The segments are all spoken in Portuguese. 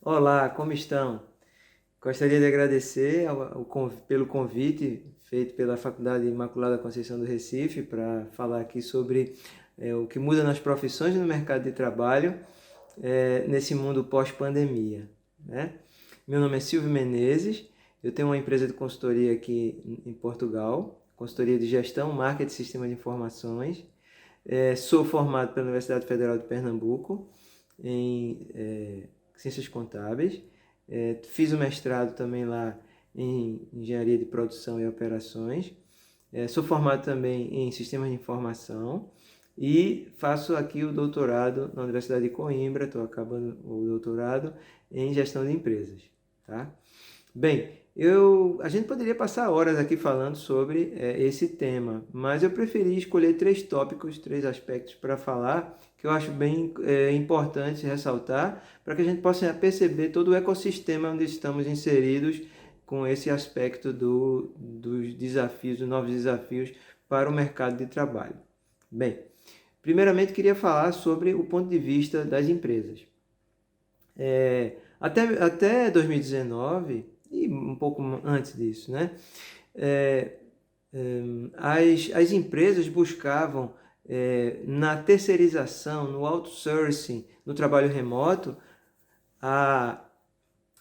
Olá, como estão? Gostaria de agradecer pelo convite feito pela Faculdade Imaculada Conceição do Recife para falar aqui sobre o que muda nas profissões e no mercado de trabalho nesse mundo pós-pandemia, né? Meu nome é Silvio Menezes, eu tenho uma empresa de consultoria aqui em Portugal, consultoria de gestão, marketing e sistema de informações. Sou formado pela Universidade Federal de Pernambuco em Ciências Contábeis. Fiz o mestrado também lá em Engenharia de Produção e Operações. Sou formado também em Sistemas de Informação e faço aqui o doutorado na Universidade de Coimbra, estou acabando o doutorado em Gestão de Empresas. Tá? Bem, a gente poderia passar horas aqui falando sobre esse tema, mas eu preferi escolher três tópicos, três aspectos para falar, que eu acho bem importante ressaltar, para que a gente possa perceber todo o ecossistema onde estamos inseridos com esse aspecto dos desafios, dos novos desafios para o mercado de trabalho. Bem, primeiramente queria falar sobre o ponto de vista das empresas. Até 2019, e um pouco antes disso, né? É, as empresas buscavam, na terceirização, no outsourcing, no trabalho remoto, a,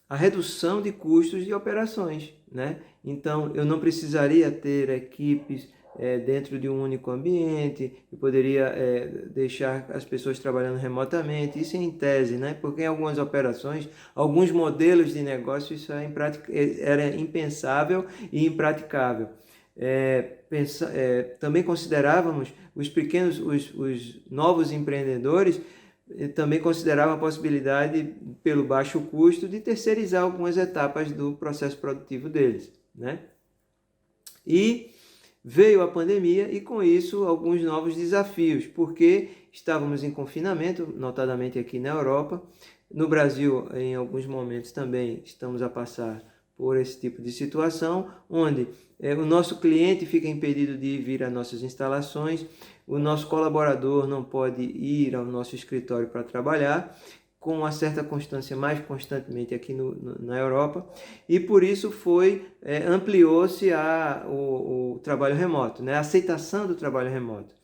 a redução de custos de operações, né? Então, eu não precisaria ter equipes dentro de um único ambiente, eu poderia deixar as pessoas trabalhando remotamente, isso é em tese, né? Porque em algumas operações, alguns modelos de negócio, isso era impensável e impraticável. Também considerávamos os novos empreendedores também consideravam a possibilidade, pelo baixo custo, de terceirizar algumas etapas do processo produtivo deles, né? E veio a pandemia e, com isso, alguns novos desafios, porque estávamos em confinamento, notadamente aqui na Europa. No Brasil, em alguns momentos também estamos a passar por esse tipo de situação, onde o nosso cliente fica impedido de vir às nossas instalações, o nosso colaborador não pode ir ao nosso escritório para trabalhar, com uma certa constância, mais constantemente aqui na Europa, e por isso ampliou-se o trabalho remoto, né? A aceitação do trabalho remoto.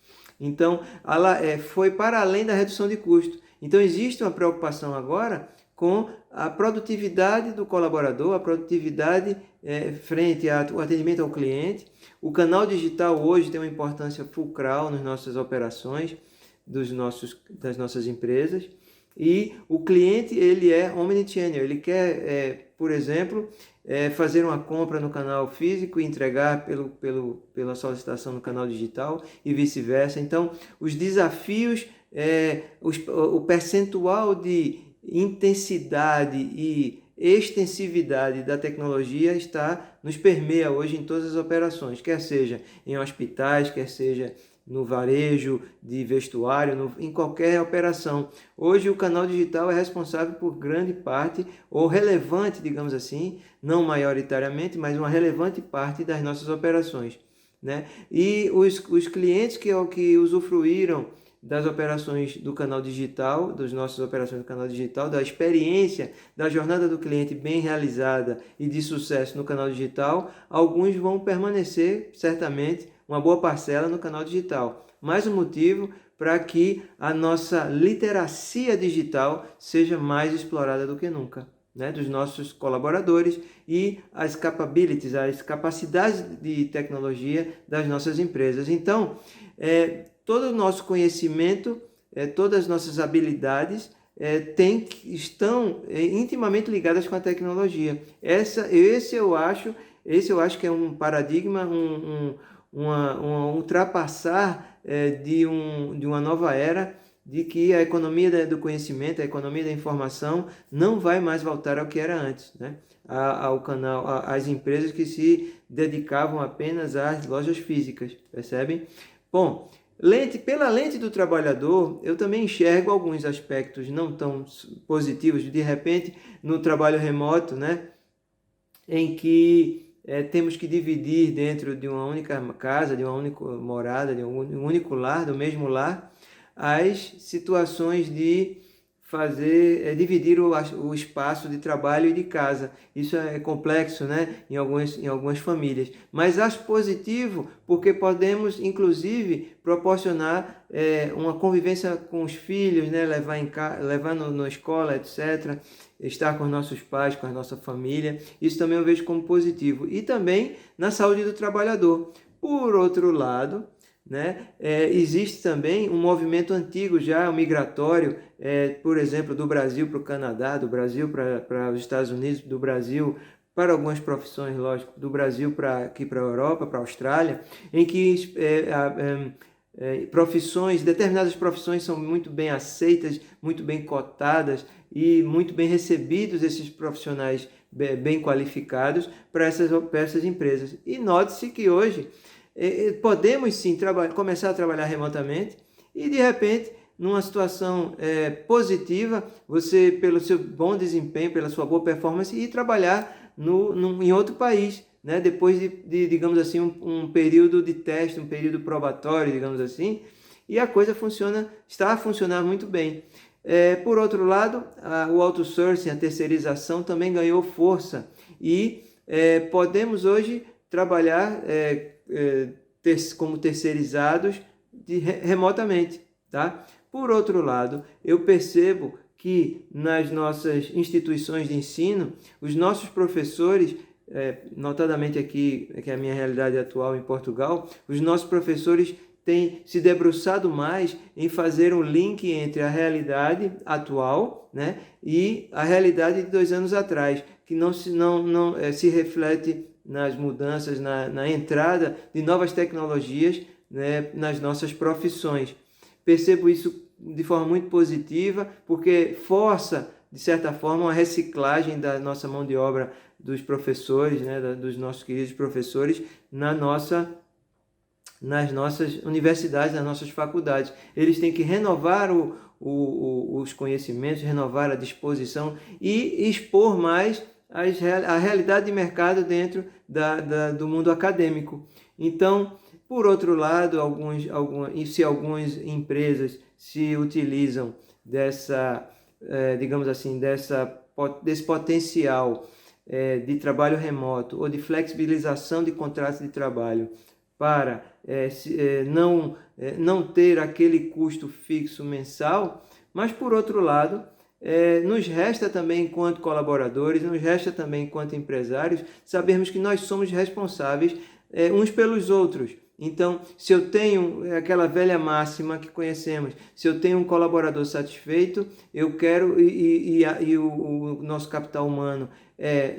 Então, ela foi para além da redução de custo. Então, existe uma preocupação agora com a produtividade do colaborador, a produtividade frente ao atendimento ao cliente. O canal digital hoje tem uma importância fulcral nas nossas operações, das nossas empresas. E o cliente, ele é omnichannel, ele quer, por exemplo, fazer uma compra no canal físico e entregar pela solicitação no canal digital e vice-versa. Então, os desafios, o percentual de intensidade e extensividade da tecnologia nos permeia hoje em todas as operações, quer seja em hospitais, quer seja no varejo de vestuário, em qualquer operação. Hoje o canal digital é responsável por grande parte, ou relevante, digamos assim, não maioritariamente, mas uma relevante parte das nossas operações, né? E os clientes que usufruíram das operações do canal digital, das nossas operações do canal digital, da experiência, da jornada do cliente bem realizada e de sucesso no canal digital, alguns vão permanecer, certamente, uma boa parcela no canal digital. Mais um motivo para que a nossa literacia digital seja mais explorada do que nunca, né, dos nossos colaboradores e as capabilities, as capacidades de tecnologia das nossas empresas. Então, todo o nosso conhecimento, todas as nossas habilidades estão intimamente ligadas com a tecnologia. Esse eu acho que é um paradigma, um ultrapassar de uma nova era, de que a economia do conhecimento, a economia da informação não vai mais voltar ao que era antes, né? Ao canal, às empresas que se dedicavam apenas às lojas físicas, percebem? Bom, pela lente do trabalhador, eu também enxergo alguns aspectos não tão positivos, de repente, no trabalho remoto, né? Em que temos que dividir dentro de uma única casa, de uma única morada, de um único lar, do mesmo lar, as situações de dividir o espaço de trabalho e de casa. Isso é complexo, né, em algumas famílias. Mas acho positivo porque podemos, inclusive, proporcionar uma convivência com os filhos, né, levar na escola, etc., estar com os nossos pais, com a nossa família. Isso também eu vejo como positivo. E também na saúde do trabalhador. Por outro lado, né, existe também um movimento antigo já, migratório, por exemplo, do Brasil para o Canadá, do Brasil para os Estados Unidos, do Brasil para algumas profissões, lógico, do Brasil aqui para a Europa, para a Austrália, em que determinadas profissões são muito bem aceitas, muito bem cotadas e muito bem recebidos esses profissionais bem qualificados para essas empresas. E note-se que hoje podemos sim começar a trabalhar remotamente e de repente, numa situação positiva, você, pelo seu bom desempenho, pela sua boa performance, ir trabalhar em outro país, né? Depois de digamos assim, um período de teste, um período probatório, digamos assim, e a coisa está a funcionar muito bem. Por outro lado, o outsourcing, a terceirização também ganhou força e podemos hoje trabalhar como terceirizados remotamente, tá? Por outro lado, eu percebo que nas nossas instituições de ensino, os nossos professores, notadamente aqui, que é a minha realidade atual em Portugal, os nossos professores têm se debruçado mais em fazer um link entre a realidade atual, né, e a realidade de 2 anos atrás, que não se reflete nas mudanças, na entrada de novas tecnologias, né, nas nossas profissões. Percebo isso de forma muito positiva, porque força, de certa forma, a reciclagem da nossa mão de obra dos professores, né, dos nossos queridos professores, nas nossas universidades, nas nossas faculdades. Eles têm que renovar os conhecimentos, renovar a disposição e expor mais a realidade de mercado dentro do mundo acadêmico. Então, por outro lado, se algumas empresas se utilizam digamos assim, desse potencial de trabalho remoto ou de flexibilização de contratos de trabalho para não ter aquele custo fixo mensal, mas por outro lado, nos resta também, enquanto colaboradores, nos resta também, enquanto empresários, sabermos que nós somos responsáveis uns pelos outros. Então, se eu tenho aquela velha máxima que conhecemos, se eu tenho um colaborador satisfeito, eu quero, e o nosso capital humano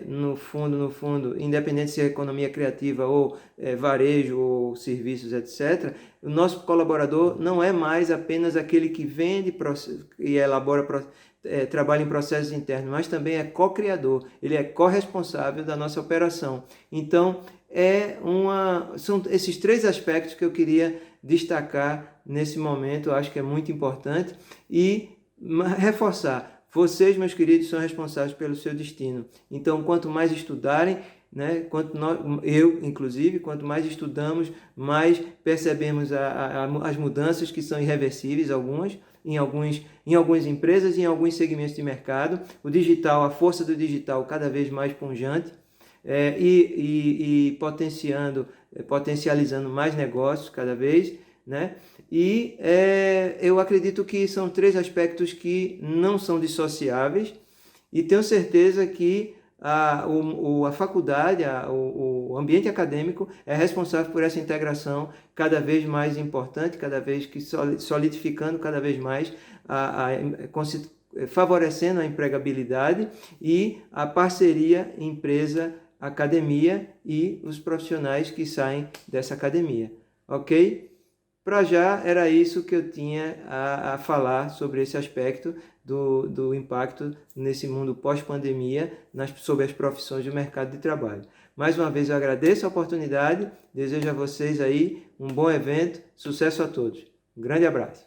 no fundo, independente se é economia criativa ou varejo ou serviços, etc., o nosso colaborador não é mais apenas aquele que vende e elabora trabalha em processos internos, mas também é co-criador, ele é corresponsável da nossa operação. Então, são esses 3 aspectos que eu queria destacar nesse momento. Eu acho que é muito importante e reforçar: vocês, meus queridos, são responsáveis pelo seu destino. Então, quanto mais estudarem, né, inclusive, quanto mais estudamos, mais percebemos as mudanças que são irreversíveis, em algumas empresas e em alguns segmentos de mercado. O digital, a força do digital cada vez mais pungente, e potencializando mais negócios cada vez, né? E eu acredito que são 3 aspectos que não são dissociáveis, e tenho certeza que a faculdade, o ambiente acadêmico é responsável por essa integração cada vez mais importante, cada vez que solidificando cada vez mais, favorecendo a empregabilidade e a parceria empresa-academia e os profissionais que saem dessa academia, ok? Para já era isso que eu tinha a falar sobre esse aspecto do impacto nesse mundo pós-pandemia sobre as profissões do mercado de trabalho. Mais uma vez eu agradeço a oportunidade, desejo a vocês aí um bom evento, sucesso a todos. Um grande abraço.